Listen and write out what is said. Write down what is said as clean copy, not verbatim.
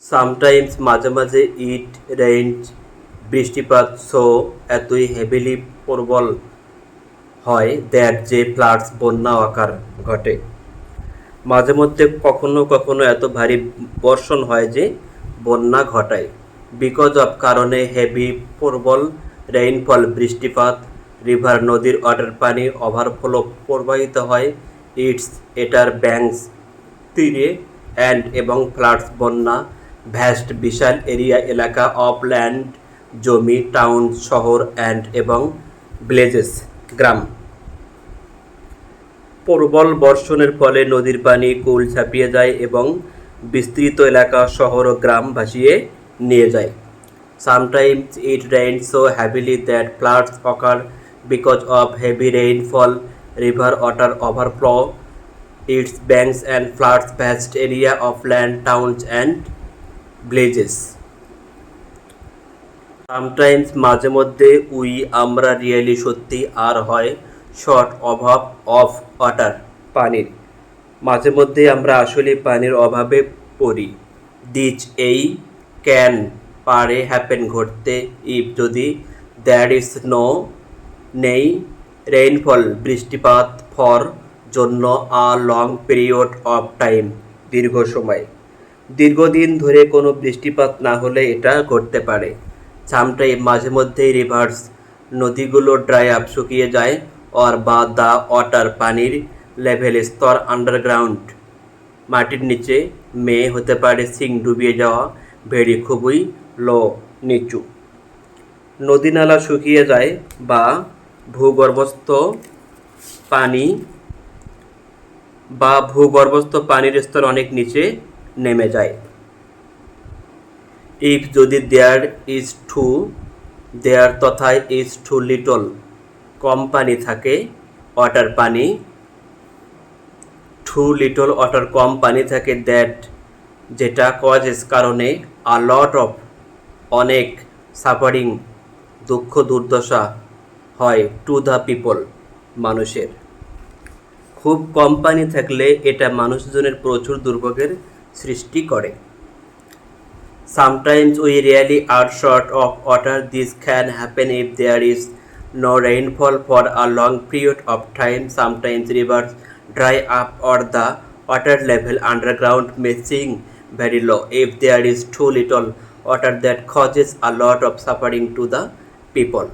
Sometimes মাঝে মাঝে it rains বৃষ্টিপাত এতই হেভিলি প্রবল হয় দ্যাট যে ফ্লাডস বন্যা আকার ঘটে। মাঝে মধ্যে কখনো কখনো এত ভারী বর্ষণ হয় যে বন্যা ঘটায়। বিকজ অফ কারণে হেভি প্রবল রেইনফল বৃষ্টিপাত রিভার নদীর ওয়াটার পানি ওভারফ্লো প্রবাহিত হয় এটার ব্যাঙ্কস তীরে অ্যান্ড এবং ফ্লাডস বন্যা ভ্যাস্ট বিশাল এরিয়া এলাকা অফ ল্যান্ড জমি টাউন শহর অ্যান্ড এবং ভিলেজেস গ্রাম। প্রবল বর্ষণের ফলে নদীর পানি কুল ছাপিয়ে যায় এবং বিস্তৃত এলাকা শহর ও গ্রাম ভাসিয়ে নিয়ে যায়। Sometimes it rains so heavily that floods occur because of heavy rainfall. River water overflow its banks and floods vast area of land, towns and villages. Sometimes মাঝে মধ্যে আমরা রিয়েলি সত্যি আর হয় শর্ট অভাব অফ ওয়াটার পানির। মাঝে মধ্যে আমরা আসলে পানির অভাবে পড়ি। দিচ এই ক্যান পারে হ্যাপেন ঘটতে ইফ যদি দ্যার ইজ নেই রেইনফল বৃষ্টিপাত ফর জন্য a long period of time দীর্ঘ সময়। দীর্ঘদিন ধরে কোনো বৃষ্টিপাত না হলে এটা ঘটতে পারে। সামটাইম মাঝে মধ্যেই রিভার্স নদীগুলো ড্রাই আপ শুকিয়ে যায় অর বা দ্য ওয়াটার পানির লেভেল স্তর আন্ডারগ্রাউন্ড মাটির নিচে হতে পারে সিং ডুবিয়ে যাওয়া ভেরি খুবই লো নিচু। নদী নালা শুকিয়ে যায় বা ভূগর্ভস্থ পানির স্তর অনেক নিচে নেমে যায়। ইফ যদি দেয়ার তথায় ইজ টু লিটল কম পানি থাকে ওয়াটার পানি টু লিটল ওয়াটার কম পানি থাকে দ্যাট যেটা কজেস কারণে আ লট অফ অনেক সাফারিং দুঃখ দুর্দশা হয় টু দ্য পিপল মানুষের। খুব কম পানি থাকলে এটা মানুষজনের প্রচুর দুর্ভোগের সৃষ্টি করে। Sometimes we really are short of water. This can happen if there is no rainfall for a long period of time. Sometimes rivers dry up or the water level underground may sink very low. If there is too little water that causes a lot of suffering to the people.